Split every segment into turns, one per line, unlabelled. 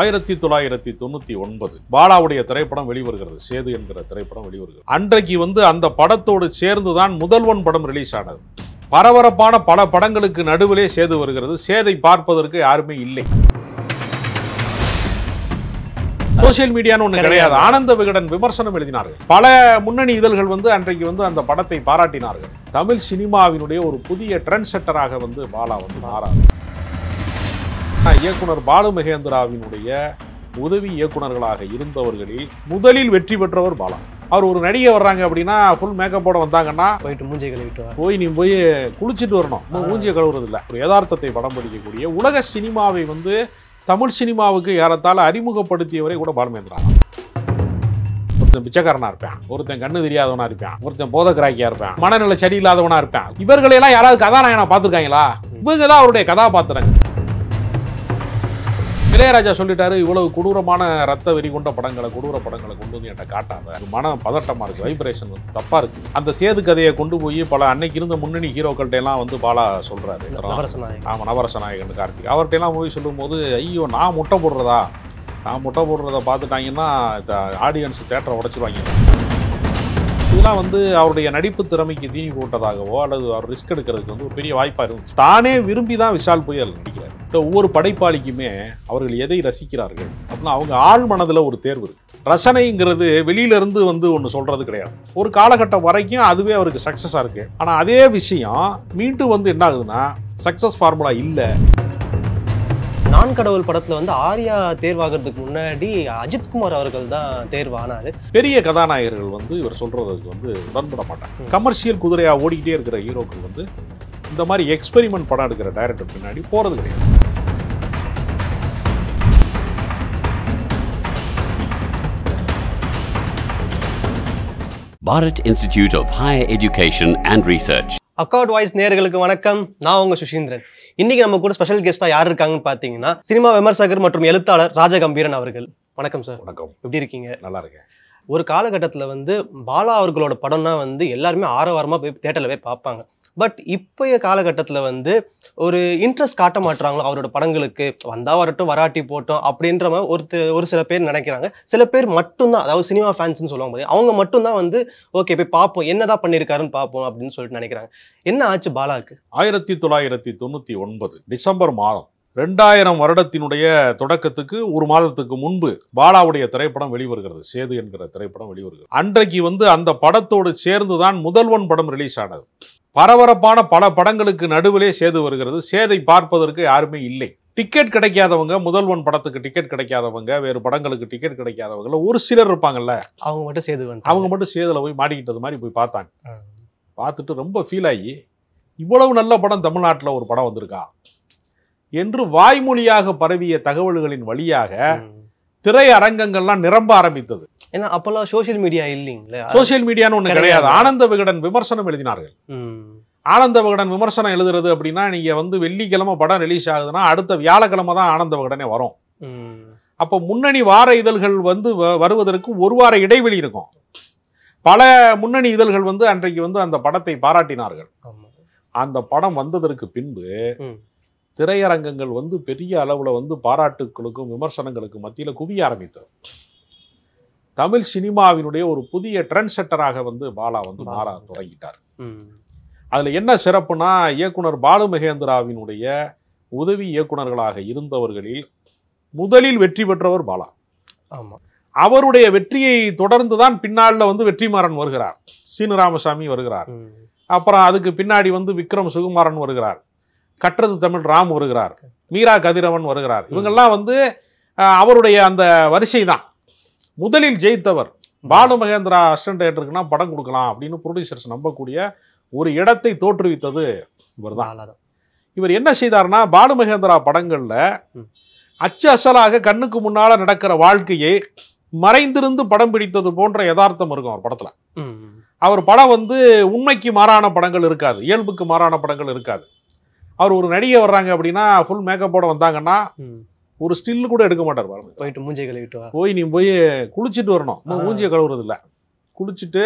1999 பாலாவுடைய திரைப்படம் வெளிவருகிறது. சேது என்கிற திரைப்படம் வெளிவருகிறது. அன்றைக்கு அந்த படத்தோடு சேர்ந்துதான் முதல்வன் படம் ரிலீஸ் ஆனது. பரபரப்பான பல படங்களுக்கு நடுவிலே சேது வருகிறது. சேதை பார்ப்பதற்கு யாருமே இல்லை. சோசியல் மீடியான்னு ஒண்ணு கிடையாது. ஆனந்த விகடன் விமர்சனம் எழுதினார்கள். பல முன்னணி இதழ்கள் அன்றைக்கு அந்த படத்தை பாராட்டினார்கள். தமிழ் சினிமாவினுடைய ஒரு புதிய ட்ரெண்ட் செட்டராக பாலா மாறாது. இயக்குனர் பாலு மகேந்திராவினுடைய உதவி இயக்குனர்களாக இருந்தவர்களில் முதலில் வெற்றி பெற்றவர் பாலா. அவர் ஒரு நடிகை வர்றாங்க அப்படின்னா ஃபுல் மேக்கப்போட வந்தாங்கன்னா
போயிட்டு மூஞ்சியை கழுவிட்டு
போய் நீ போய் குளிச்சுட்டு வரணும். மூஞ்சியை கழுவுறது இல்லை. ஒரு யதார்த்தத்தை படம் பிடிக்கக்கூடிய உலக சினிமாவை தமிழ் சினிமாவுக்கு ஏறத்தாழ அறிமுகப்படுத்தியவரை கூட பாலுமகேந்திரா. ஒருத்தன் பிச்சைக்காரனா இருப்பேன், ஒருத்தன் கண்ணு தெரியாதவனா இருப்பேன், ஒருத்தன் போதக்கிராக்கியா இருப்பேன், மனநிலை சரியில்லாதவனா இருப்பேன். இவர்களெல்லாம் யாராவது கதாநாயகனா பார்த்துருக்காங்களா? இவங்க தான் அவருடைய கதாபாத்திரங்கள். இளையராஜா சொல்லிட்டாரு, இவ்வளவு கொடூரமான ரத்த வெறி கொண்ட படங்களை கொடூர படங்களை கொண்டு என்கிட்ட காட்டாத, மன பதட்டமா இருக்கு, வைப்ரேஷன் தப்பா இருக்கு. அந்த சேது கதையை கொண்டு போய் பல அன்னைக்கு இருந்த முன்னணி ஹீரோக்கள்கிட்ட எல்லாம் பாலா சொல்றாரு. ஆமா, நவரச நாயகன் கார்த்திக் அவர்கிட்ட எல்லாம் போய் சொல்லும் போது, ஐயோ நான் முட்டை போடுறத பார்த்துட்டாங்கன்னா ஆடியன்ஸ் தேட்டரை உடைச்சிருவாங்க. இதெல்லாம் அவருடைய நடிப்பு திறமைக்கு தீனி போட்டதாகவோ அல்லது அவர் ரிஸ்க் எடுக்கிறதுக்கு ஒரு பெரிய வாய்ப்பா இருந்துச்சு. தானே விரும்பி தான் விஷால் புயல் நடிக்கிறார். ஒவ்வொரு படைப்பாளிக்குமே அவர்கள் எதை ரசிக்கிறார்கள் அப்படின்னா அவங்க ஆழ் மனதில் ஒரு தேர்வு இருக்கு. ரசனைங்கிறது வெளியில இருந்து ஒன்று சொல்றது கிடையாது. ஒரு காலகட்டம் வரைக்கும் அதுவே அவருக்கு சக்சஸா இருக்கு. ஆனா அதே விஷயம் மீண்டும் என்ன ஆகுதுன்னா சக்சஸ் ஃபார்முலா இல்லை.
நான் கடவுள் படத்துல ஆர்யா தேர்வாகிறதுக்கு முன்னாடி அஜித்குமார் அவர்கள் தான் தேர்வானாரு.
பெரிய கதாநாயகர்கள் இவர் சொல்றதுக்கு உடன்பட மாட்டாங்க. கமர்ஷியல் குதிரையா ஓடிக்கிட்டே இருக்கிற ஹீரோக்கள் இந்த மாதிரி எக்ஸ்பெரிமெண்ட் படம் எடுக்கிற டைரக்டர் பின்னாடி போறது கிடையாது.
Bharat Institute of Higher Education and Research.
Accord voice நேயர்களுக்கு வணக்கம். நான் உங்க சுஷீந்திரன். இன்னைக்கு நம்ம கூட ஸ்பெஷல் கெஸ்டா யார் இருக்காங்கன்னு பாத்தீங்கன்னா சினிமா விமர்சகர் மற்றும் எழுத்தாளர் ராஜகம்பீரன் அவர்கள். வணக்கம் சார்.
வணக்கம்.
எப்படி இருக்கீங்க?
நல்லா இருக்கேன்.
ஒரு காலகட்டத்தில் பாலா அவர்களோட படம்னா எல்லாருமே ஆரவாரமாக போய் தேட்டரில் போய் பார்ப்பாங்க. பட் இப்போய காலகட்டத்தில் ஒரு இன்ட்ரெஸ்ட் காட்ட மாட்டுறாங்களோ அவரோட படங்களுக்கு. வந்தால் வரட்டும், வராட்டி போட்டோம் அப்படின்ற மாதிரி ஒரு சில பேர் நினைக்கிறாங்க. சில பேர் மட்டும்தான், அதாவது சினிமா ஃபேன்ஸ்ன்னு சொல்லுவாங்க போது அவங்க மட்டும்தான் ஓகே போய் பார்ப்போம், என்னதான் பண்ணியிருக்காருன்னு பார்ப்போம் அப்படின்னு சொல்லிட்டு நினைக்கிறாங்க. என்ன ஆச்சு பாலாவுக்கு?
1999 டிசம்பர் மாதம் 2000 வருடத்தினுடைய தொடக்கத்துக்கு ஒரு மாதத்துக்கு முன்பு பாலாவுடைய திரைப்படம் வெளிவருகிறது. சேது என்கிற திரைப்படம் வெளிவருகிறது. அன்றைக்கு அந்த படத்தோடு சேர்ந்துதான் முதல்வன் படம் ரிலீஸ் ஆனது. பரபரப்பான பல படங்களுக்கு நடுவிலே சேது வருகிறது. சேதை பார்ப்பதற்கு யாருமே இல்லை. டிக்கெட் கிடைக்காதவங்க, முதல்வன் படத்துக்கு டிக்கெட் கிடைக்காதவங்க, வேறு படங்களுக்கு டிக்கெட் கிடைக்காதவங்க ஒரு சிலர் இருப்பாங்கல்ல, அவங்க மட்டும் சேதுல போய் மாட்டிக்கிட்டது மாதிரி போய் பார்த்தாங்க. பார்த்துட்டு ரொம்ப ஃபீல் ஆகி, இவ்வளவு நல்ல படம் தமிழ்நாட்டில் ஒரு படம் வந்திருக்கா என்று வாய்மொழியாக பரவிய தகவல்களின் வழியாக திரையரங்கங்கள்லாம் நிரம்ப ஆரம்பித்தது.
ஏன்னா அப்பெல்லாம் சோசியல் மீடியா இல்லைங்களா?
சோசியல் மீடியான்னு ஒண்ணு கிடையாது. ஆனந்த விகடன் விமர்சனம் எழுதினார்கள். ஆனந்த விகடன் விமர்சனம் எழுதுறது அப்படின்னா, நீங்க வெள்ளிக்கிழமை படம் ரிலீஸ் ஆகுதுன்னா அடுத்த வியாழக்கிழமை தான் ஆனந்த விகடனே வரும். அப்போ முன்னணி வார இதழ்கள் வருவதற்கு ஒரு வார இடைவெளி இருக்கும். பல முன்னணி இதழ்கள் அன்றைக்கு அந்த படத்தை பாராட்டினார்கள். அந்த படம் வந்ததற்கு பின்பு திரையரங்கங்கள் பெரிய அளவுல பாராட்டுகளுக்கும் விமர்சனங்களுக்கும் மத்தியில குவிய ஆரம்பித்தது. தமிழ் சினிமாவினுடைய ஒரு புதிய ட்ரெண்ட் செட்டராக பாலா மாற தொடங்கிட்டார். அதுல என்ன சிறப்புனா, இயக்குனர் பாலு மகேந்திராவினுடைய உதவி இயக்குனர்களாக இருந்தவர்களில் முதலில் வெற்றி பெற்றவர் பாலா. அவருடைய வெற்றியை தொடர்ந்துதான் பின்னால வெற்றிமாறன் வருகிறார், சீனு ராமசாமி வருகிறார், அப்புறம் அதுக்கு பின்னாடி விக்ரம் சுகுமாரன் வருகிறார், கற்றது தமிழ் ராம் வருகிறார், மீரா கதிரவன் வருகிறார். இவங்கெல்லாம் அவருடைய அந்த வரிசை தான். முதலில் ஜெயித்தவர் பாலு மகேந்திரா அசிஸ்டன்ட் டைரக்டருக்குன்னா படம் கொடுக்கலாம் அப்படின்னு ப்ரொடியூசர்ஸ் நம்பக்கூடிய ஒரு இடத்தை தோற்றுவித்தது இவர் தான். இவர் என்ன செய்தார்னா, பாலு மகேந்திரா படங்கள்ல அச்சு அசலாக கண்ணுக்கு முன்னால நடக்கிற வாழ்க்கையை மறைந்திருந்து படம் பிடித்தது போன்ற யதார்த்தம் இருக்கும் அவர் படத்துல. அவர் படம் உண்மைக்கு மாறான படங்கள் இருக்காது, இயல்புக்கு மாறான படங்கள் இருக்காது. அவர் ஒரு நடிகை வர்றாங்க அப்படின்னா ஃபுல் மேக்கப்போட வந்தாங்கன்னா ஒரு ஸ்டில் கூட எடுக்க மாட்டார்.
போயிட்டு மூஞ்சியை கழுவிட்டு
போய் நீ போய் குளிச்சுட்டு வரணும். மூஞ்சியை கழுவுறது இல்லை. குளிச்சுட்டு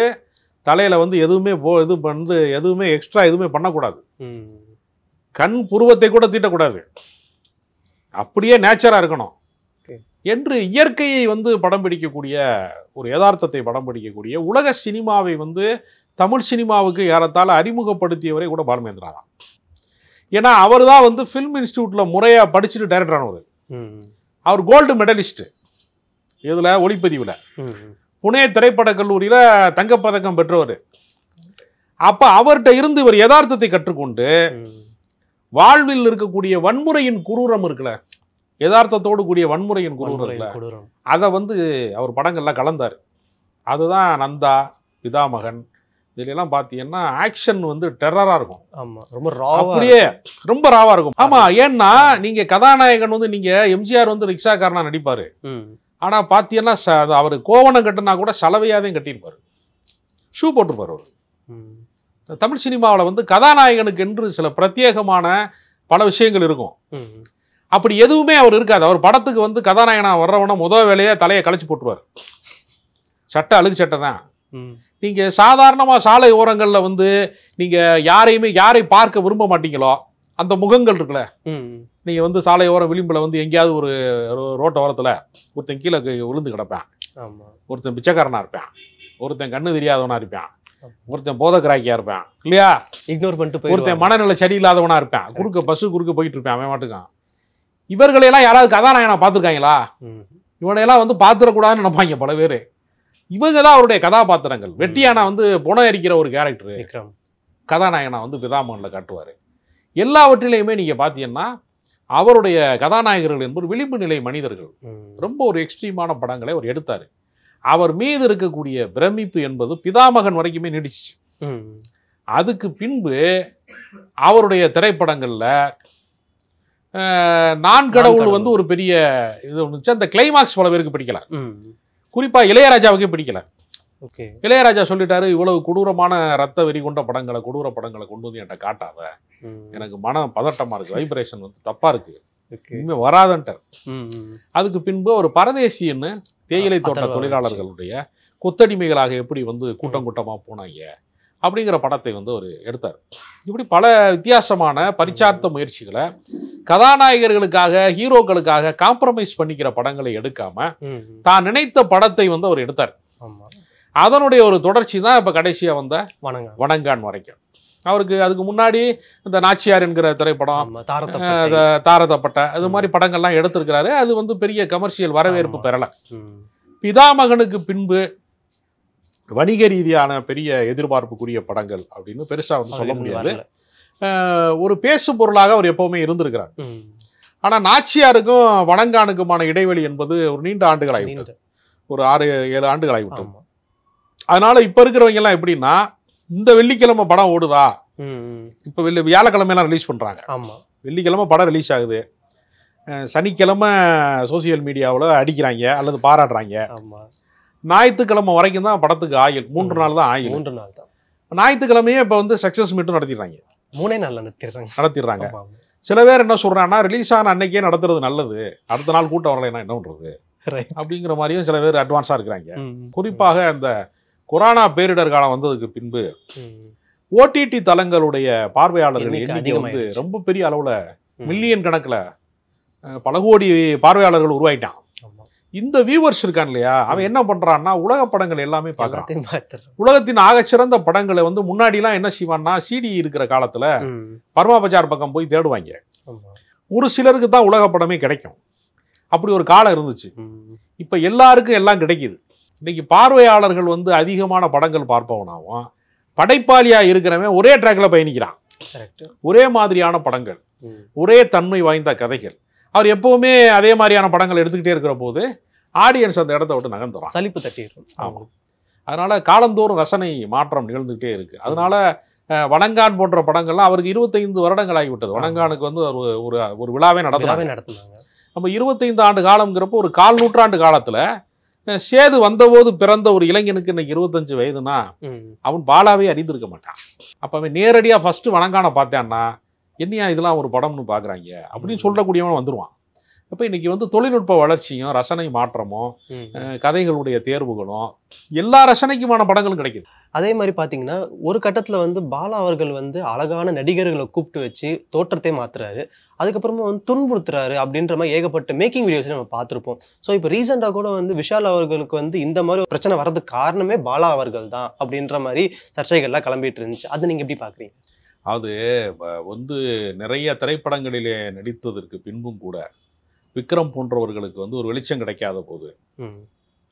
தலையில எதுவுமே எதுவுமே எக்ஸ்ட்ரா எதுவுமே பண்ணக்கூடாது. கண் புருவத்தை கூட தீட்டக்கூடாது. அப்படியே நேச்சரா இருக்கணும். என்று இயற்கையை வந்து படம் பிடிக்கக்கூடிய ஒரு யதார்த்தத்தை படம் பிடிக்கக்கூடிய உலக சினிமாவை வந்து தமிழ் சினிமாவுக்கு ஏறத்தாழ அறிமுகப்படுத்தியவரே கூட பாலுமகேந்திரா தான். ஏன்னா அவர் தான் வந்து ஃபிலிம் இன்ஸ்டியூட்ல முறையா படிச்சுட்டு டைரக்டர் ஆனவர். அவர் கோல்டு மெடலிஸ்ட் இதுல ஒளிப்பதிவுல, புனே திரைப்பட கல்லூரியில தங்கப்பதக்கம் பெற்றவர். அப்ப அவர்கிட்ட இருந்து இவர் யதார்த்தத்தை கற்றுக்கொண்டு வாழ்வில் இருக்கக்கூடிய வன்முறையின் குரூரம் இருக்குல்ல, யதார்த்தத்தோடு கூடிய வன்முறையின் குரூரம் இருக்குல்ல, அதை வந்து அவர் படங்கள்லாம் கலந்தார். அதுதான் நந்தா, பிதாமகன், இதுலாம் பார்த்தீங்கன்னா ஆக்ஷன் வந்து டெரரா இருக்கும்.
ஆமா, ரொம்ப ராவா,
அப்படியே ரொம்ப ராவா இருக்கும். ஆமா, ஏன்னா நீங்க கதாநாயகன் வந்து நீங்க எம்ஜிஆர் வந்து ரிக்ஷாக்காரனா நடிப்பாரு. ஆனா பாத்தீங்கன்னா அவர் கோவணம் கட்டினா கூட சலவையாதையும் கட்டியிருப்பாரு, ஷூ போட்டிருப்பாரு. அவர் தமிழ் சினிமாவில் வந்து கதாநாயகனுக்கு என்று சில பிரத்யேகமான பல விஷயங்கள் இருக்கும். அப்படி எதுவுமே அவர் இருக்காது. அவர் படத்துக்கு வந்து கதாநாயகனா வர்றவன முதல் வேலையை தலையை கழிச்சு போட்டுருவார். சட்டை அழுகு சட்டை தான். நீங்க சாதாரணமா சாலை ஓரங்கள்ல வந்து நீங்க யாரை பார்க்க விரும்ப மாட்டீங்களோ அந்த முகங்கள் இருக்குல்ல, நீங்க வந்து சாலை ஓரம் விளிம்புல வந்து எங்கேயாவது ஒரு ரோட்ட ஓரத்துல ஒருத்தன் கீழே விழுந்து கிடப்பேன், ஒருத்தன் பிச்சைக்காரனா இருப்பேன், ஒருத்தன் கண்ணு தெரியாதவனா இருப்பேன், ஒருத்தன் போதக்கிராக்கியா இருப்பேன் இல்லையா,
இக்னோர் பண்ணிட்டு
ஒருத்தன் மனநிலை சரியில்லாதவனா இருப்பேன், பஸ் குறுக்க போயிட்டு இருப்பேன், அவன் மாட்டுக்கான். இவர்களையெல்லாம் யாராவது கதாநாயகனா பார்த்துருக்காங்களா? இவனையெல்லாம் வந்து பார்த்துடக்கூடாதுன்னு நினைப்பாங்க பல பேர். இவங்க தான் அவருடைய கதாபாத்திரங்கள். வெட்டியானா வந்து புனம் எரிக்கிற ஒரு கேரக்டர் கதாநாயகனா வந்து பிதாமகன்ல காட்டுவார். எல்லாவற்றிலையுமே நீங்க பார்த்தீங்கன்னா அவருடைய கதாநாயகர்கள் என்பது விளிம்பு நிலை மனிதர்கள். ரொம்ப ஒரு எக்ஸ்ட்ரீமான படங்களை அவர் எடுத்தார். அவர் மீது இருக்கக்கூடிய பிரமிப்பு என்பது பிதாமகன் வரைக்குமே நீடிச்சிச்சு. அதுக்கு பின்பு அவருடைய திரைப்படங்கள்ல நான் கடவுள் வந்து ஒரு பெரிய இது ஒன்று. அந்த கிளைமாக்ஸ் பல பேருக்கு பிடிக்கல, குறிப்பா இளையராஜாவுக்கே பிடிக்கல. இளையராஜா சொல்லிட்டாரு, இவ்வளவு கொடூரமான ரத்த வெறி கொண்ட படங்களை, கொடூர படங்களை கொண்டு வந்து என்கிட்ட காட்டாத, எனக்கு மன பதட்டமா இருக்கு, வைப்ரேஷன் வந்து தப்பா இருக்கு, இனிமே வராதன்ட்டார். அதுக்கு பின்பு ஒரு பரதேசின்னு தேயிலை தோட்ட தொழிலாளர்களுடைய கொத்தடிமைகளாக எப்படி வந்து கூட்டம் கூட்டமா போனாங்க அப்படிங்கிற படத்தை வந்து அவர் எடுத்தார். இப்படி பல வித்தியாசமான பரிச்சார்த்த முயற்சிகளை கதாநாயகர்களுக்காக, ஹீரோக்களுக்காக காம்ப்ரமைஸ் பண்ணிக்கிற படங்களை எடுக்காம தான் நினைத்த படத்தை வந்து அவர் எடுத்தார். அதனுடைய ஒரு தொடர்ச்சி தான் இப்ப கடைசியா வந்த வணங்கான் வரைக்கும். அவருக்கு அதுக்கு முன்னாடி இந்த நாச்சியார் என்கிற திரைப்படம், தாரதப்பட்ட, அது மாதிரி படங்கள்லாம் எடுத்திருக்கிறாரு. அது வந்து பெரிய கமர்ஷியல் வரவேற்பு பெறல. பிதாமகனுக்கு பின்பு வணிக ரீதியான பெரிய எதிர்பார்ப்புக்குரிய படங்கள் அப்படின்னு பெருசா வந்து சொல்ல முடியாது. ஒரு பேசு பொருளாக அவர் எப்பவுமே இருந்திருக்கிறார். ஆனா நாச்சியாருக்கும் வணங்கானுக்குமான இடைவெளி என்பது ஒரு நீண்ட ஆண்டுகள் ஆகிவிட்டது, ஒரு 6-7 ஆண்டுகள் ஆகிவிட்டது. அதனால இப்ப இருக்கிறவங்க எல்லாம் எப்படின்னா, இந்த வெள்ளிக்கிழமை படம் ஓடுதா, இப்ப வியாழக்கிழமை எல்லாம் ரிலீஸ் பண்றாங்க, வெள்ளிக்கிழமை படம் ரிலீஸ் ஆகுது, சனிக்கிழமை சோசியல் மீடியாவில் அடிக்கிறாங்க அல்லது பாராட்டுறாங்க, ஞாயிற்றுக்கிழமை வரைக்கும் தான் படத்துக்கு ஆயில், 3 நாள் தான் ஆயில்,
3 நாள் தான்.
ஞாயிற்றுக்கிழமையே இப்ப வந்து சக்சஸ் மீட்டும் நடத்திடுறாங்க,
3 நாள் நடத்திடுறாங்க.
சில பேர் என்ன சொல்றாங்கன்னா, ரிலீஸ் ஆன அன்னைக்கே நடத்துறது நல்லது, அடுத்த நாள் கூட்டம் வரலைன்னா என்ன பண்றது அப்படிங்கிற மாதிரியும் சில பேர் அட்வான்ஸா இருக்கிறாங்க. குறிப்பாக அந்த கொரோனா பேரிடர் காலம் வந்ததுக்கு பின்பு ஓடிடி தளங்களுடைய பார்வையாளர்கள் எண்ணிக்கை வந்து ரொம்ப பெரிய அளவுல மில்லியன் கணக்குல பல கோடி பார்வையாளர்கள் உருவாயிட்டான். இந்த வியூவர்ஸ் இருக்கான் இல்லையா, அவன் என்ன பண்றான்னா உலக படங்கள் எல்லாமே பார்க்கறான். உலகத்தின் ஆகச்சிறந்த படங்களை வந்து முன்னாடி எல்லாம் என்ன செய்வான்னா, சிடி இருக்கிற காலத்துல பர்மா பஜார் பக்கம் போய் தேடுவாங்க. ஒரு சிலருக்கு தான் உலக படமே கிடைக்கும். அப்படி ஒரு காலம் இருந்துச்சு. இப்ப எல்லாருக்கும் எல்லாம் கிடைக்குது. இன்னைக்கு பார்வையாளர்கள் வந்து அதிகமான படங்கள் பார்ப்பவனாவும், படைப்பாளியா இருக்கிறவன் ஒரே ட்ராக்ல பயணிக்கிறான். ஒரே மாதிரியான படங்கள், ஒரே தன்மை வாய்ந்த கதைகள். அவர் எப்பவுமே அதே மாதிரியான படங்கள் எடுத்துக்கிட்டே இருக்கிற போது ஆடியன்ஸ் அந்த இடத்த விட்டு நகர்ந்துறான், சலிப்பு தட்டிடும். ஆமா, அதனால காலந்தோறும் ரசனை மாற்றம் நிகழ்ந்துகிட்டே இருக்கு. அதனால வணங்கான் போன்ற படங்கள்லாம் அவருக்கு 25 வருடங்கள் ஆகிவிட்டது. வணங்கானுக்கு வந்து ஒரு விழாவே நடத்தினாங்க. நம்ம 25 ஆண்டு காலம்ங்கிறப்போ ஒரு 1/4 நூற்றாண்டு காலத்துல சேது வந்தபோது பிறந்த ஒரு இளைஞனுக்கு இன்னைக்கு 25 வயதுனா அவன் பாலாவே அறிந்திருக்க மாட்டான். அப்ப அவன் நேரடியா ஃபர்ஸ்ட் வணங்கான பார்த்தான்னா, என்னையா இதெல்லாம் ஒரு படம்னு பாக்குறாங்க அப்படின்னு சொல்லக்கூடியவன் வந்துருவான். அப்போ இன்னைக்கு வந்து தொழில்நுட்ப வளர்ச்சியும் ரசனை மாற்றமும் கதைகளுடைய தேர்வுகளும் எல்லா ரசனைக்குமான படங்களும் கிடைக்குது.
அதே மாதிரி பார்த்தீங்கன்னா ஒரு கட்டத்தில் வந்து பாலா அவர்கள் வந்து அழகான நடிகர்களை கூப்பிட்டு வச்சு தோற்றத்தை மாத்துறாரு, அதுக்கப்புறமா வந்து துன்புறுத்துறாரு அப்படின்ற மாதிரி ஏகப்பட்ட மேக்கிங் வீடியோஸ் நம்ம பார்த்துருப்போம். ஸோ இப்போ ரீசெண்டாக கூட வந்து விஷால் அவர்களுக்கு வந்து இந்த மாதிரி ஒரு பிரச்சனை வர்றதுக்கு காரணமே பாலா அவர்கள் தான் அப்படின்ற மாதிரி சர்ச்சைகள்லாம் கிளம்பிட்டு இருந்துச்சு. அது நீங்கள் எப்படி பார்க்குறீங்க?
அது வந்து நிறைய திரைப்படங்களிலே நடித்ததற்கு பின்பும் கூட விக்ரம் போன்றவர்களுக்கு வந்து ஒரு வெளிச்சம் கிடைக்காத போது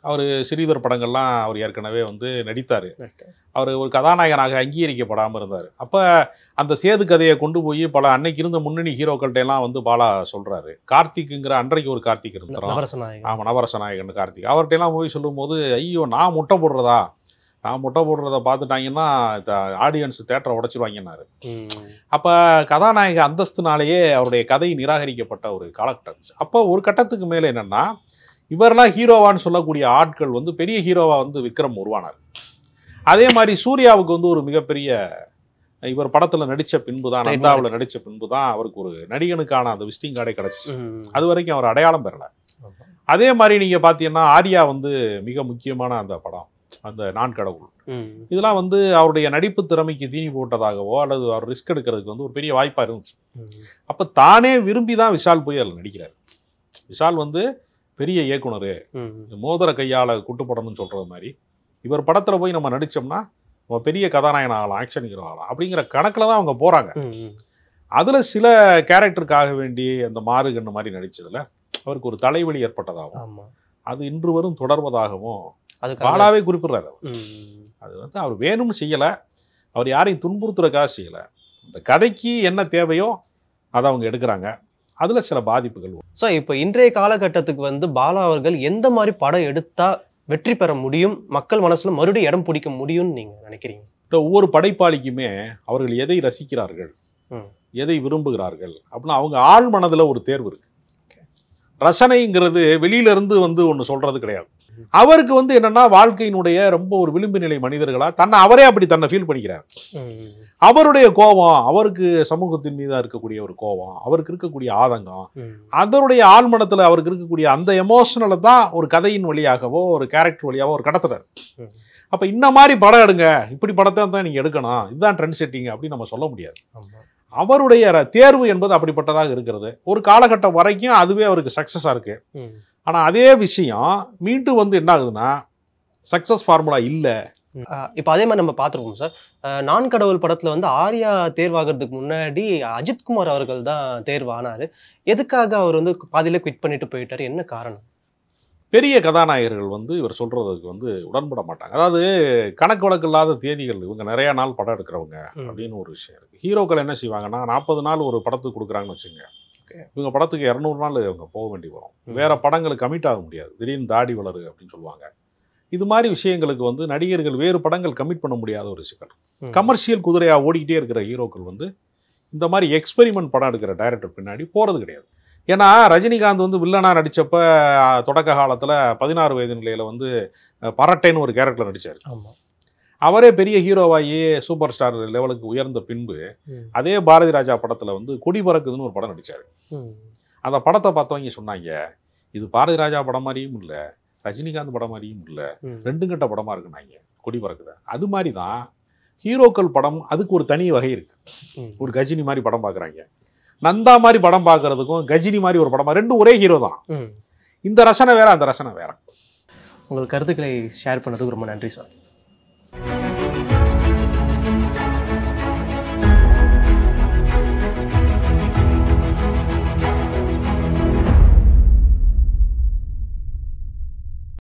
அவர் சிறீதர் படங்கள்லாம் அவர் ஏற்கனவே வந்து நடித்தார். அவர் ஒரு கதாநாயகனாக அங்கீகரிக்கப்படாமல் இருந்தார். அப்போ அந்த சேது கதையை கொண்டு போய் பல அன்னைக்கு இருந்த முன்னணி ஹீரோக்கள்கிட்ட எல்லாம் வந்து பாலா சொல்கிறாரு. கார்த்திக்குங்கிற அன்றைக்கு ஒரு கார்த்திக் இருந்தார். ஆமாம், நவரச நாயகன் கார்த்திக். அவர்கிட்ட எல்லாம் போய் சொல்லும்போது, ஐயோ நான் முட்டை போடுறத பார்த்துட்டாங்கன்னா ஆடியன்ஸ் தேட்டரை உடைச்சிருவாங்கன்னாரு. அப்போ கதாநாயக அந்தஸ்துனாலேயே அவருடைய கதை நிராகரிக்கப்பட்ட ஒரு காலகட்டம் இருந்துச்சு. அப்போ ஒரு கட்டத்துக்கு மேலே என்னென்னா, இவரெல்லாம் ஹீரோவான்னு சொல்லக்கூடிய ஆட்கள் வந்து பெரிய ஹீரோவா வந்து விக்ரம் உருவானார். அதே மாதிரி சூர்யாவுக்கு வந்து ஒரு மிகப்பெரிய இவர் படத்தில் நடித்த பின்பு தான், நந்தாவில் நடித்த பின்பு தான் அவருக்கு ஒரு நடிகனுக்கான அந்த விசிட்டிங் கார்டே கிடச்சிச்சு. அது வரைக்கும் அவர் அடையாளம் பெறலை. அதே மாதிரி நீங்கள் பார்த்தீங்கன்னா ஆர்யா வந்து மிக முக்கியமான அந்த படம், அந்த நான் கடவுள், இதெல்லாம் வந்து அவருடைய நடிப்பு திறமைக்கு தீனி போட்டதாகவோ அல்லது அவர் ரிஸ்க் எடுக்கிறதுக்கு வந்து ஒரு பெரிய வாய்ப்பாக இருந்துச்சு. அப்போ தானே விரும்பி தான் விஷால் போய் அதில் நடிக்கிறார். விஷால் வந்து பெரிய இயக்குனர், மோதிர கையால் குட்டுப்படணும்னு சொல்கிறது மாதிரி இவர் படத்தில் போய் நம்ம நடித்தோம்னா நம்ம பெரிய கதாநாயகன் ஆகலாம், ஆக்ஷன் ஹீரோ ஆகலாம் அப்படிங்கிற கணக்கில் தான் அவங்க போகிறாங்க. அதில் சில கேரக்டருக்காக வேண்டி அந்த மாறுகண்ணு மாதிரி நடித்ததில் அவருக்கு ஒரு தலைவலி ஏற்பட்டதாகவும் அது இன்று வரும் தொடர்வதாகவும் பாலாவே குறிப்பிடுறாரு. அது வந்து அவர் வேணும்னு செய்யலை, அவர் யாரையும் துன்புறுத்துறதுக்காக செய்யலை. அந்த கதைக்கு என்ன தேவையோ அதை அவங்க எடுக்கிறாங்க. அதில் சில பாதிப்புகள்.
ஸோ இப்போ இன்றைய காலகட்டத்துக்கு வந்து பாலா அவர்கள் எந்த மாதிரி படம் எடுத்தா வெற்றி பெற முடியும், மக்கள் மனசுல மறுபடியும் இடம் பிடிக்க முடியும்னு நீங்க நினைக்கிறீங்க?
ஒவ்வொரு படைப்பாளிக்குமே அவர்கள் எதை ரசிக்கிறார்கள், எதை விரும்புகிறார்கள் அப்படின்னா அவங்க ஆழ் மனதில் ஒரு தேர்வு இருக்கு. ரசனைங்கிறது வெளியில இருந்து வந்து ஒன்று சொல்றது கிடையாது. அவருக்கு வந்து என்னன்னா வாழ்க்கையினுடைய ரொம்ப ஒரு விளிம்பு நிலை மனிதர்களா தன்னை அவரே அப்படி தன்னை ஃபீல் பண்ணிக்கிறார். அவருடைய கோபம், அவருக்கு சமூகத்தின் மீது இருக்கக்கூடிய ஒரு கோபம், அவருக்கு இருக்கக்கூடிய ஆதங்கம், அதனுடைய ஆழ்மனத்தில் அவருக்கு இருக்கக்கூடிய அந்த எமோஷனலை தான் ஒரு கதையின் வழியாகவோ ஒரு கேரக்டர் வழியாகவோ ஒரு கடத்துறாரு. அப்போ இந்த மாதிரி படம் எடுங்க, இப்படி படத்தை தான் நீங்கள் எடுக்கணும், இதுதான் ட்ரெண்ட் செட்டிங் அப்படின்னு நம்ம சொல்ல முடியாது. அவருடைய தேர்வு என்பது அப்படிப்பட்டதாக இருக்கிறது. ஒரு காலகட்டம் வரைக்கும் அதுவே அவருக்கு சக்ஸஸாக இருக்கு. ஆனால் அதே விஷயம் மீண்டும் வந்து என்ன ஆகுதுன்னா சக்ஸஸ் ஃபார்முலா இல்லை.
இப்போ அதே மாதிரி நம்ம பார்த்துருக்கோம் சார். நான் கடவுள் படத்தில் வந்து ஆர்யா தேர்வாகிறதுக்கு முன்னாடி அஜித்குமார் அவர்கள் தான் தேர்வானார். எதுக்காக அவர் வந்து பாதியில குவிட் பண்ணிட்டு போயிட்டார், என்ன காரணம்?
பெரிய கதாநாயகர்கள் வந்து இவர் சொல்றதுக்கு வந்து உடன்பட மாட்டாங்க. அதாவது கணக்கு வழக்கு இல்லாத தேதிகள், இவங்க நிறைய நாள் படம் எடுக்கிறவங்க அப்படின்னு ஒரு விஷயம் இருக்கு. ஹீரோக்கள் என்ன செய்வாங்கன்னா 40 நாள் ஒரு படத்துக்கு கொடுக்குறாங்கன்னு வச்சுங்க, இவங்க படத்துக்கு 200 நாள் இவங்க போக வேண்டி வரும். வேற படங்களுக்கு கமிட் ஆக முடியாது, திடீர்னு தாடி வளரு அப்படின்னு சொல்லுவாங்க. இது மாதிரி விஷயங்களுக்கு வந்து நடிகர்கள் வேறு படங்கள் கமிட் பண்ண முடியாத ஒரு சிக்கல். கமர்ஷியல் குதிரையாக ஓடிக்கிட்டே இருக்கிற ஹீரோக்கள் வந்து இந்த மாதிரி எக்ஸ்பெரிமெண்ட் படம் எடுக்கிற டைரக்டர் பின்னாடி போகிறது கிடையாது. ஏன்னா ரஜினிகாந்த் வந்து வில்லனா நடித்தப்ப தொடக்க காலத்தில் 16 வயது நிலையில் வந்து பரட்டைன்னு ஒரு கேரக்டரில் நடித்தார். அவரே பெரிய ஹீரோவாகி சூப்பர் ஸ்டார் லெவலுக்கு உயர்ந்த பின்பு அதே பாரதி ராஜா படத்தில் வந்து கொடி பறக்குதுன்னு ஒரு படம் நடித்தார். அந்த படத்தை பார்த்தவங்க சொன்னாங்க, இது பாரதி ராஜா படம் மாதிரியும் இல்லை, ரஜினிகாந்த் படம் மாதிரியும் இல்லை, ரெண்டு கட்ட படமாக இருக்குன்னாங்க கொடி பறக்குது. அது மாதிரி தான் ஹீரோக்கள் படம், அதுக்கு ஒரு தனி வகை இருக்கு. ஒரு கஜினி மாதிரி படம் பார்க்குறாங்க, நந்தா மாதிரி படம் பார்க்கறதுக்கும் கஜினி மாதிரி ஒரு படமா, ரெண்டும் ஒரே ஹீரோ தான். இந்த ரசனை வேற, அந்த ரசனை வேற.
உங்கள் கருத்துக்களை ஷேர் பண்ணதுக்கு ரொம்ப நன்றி சார்.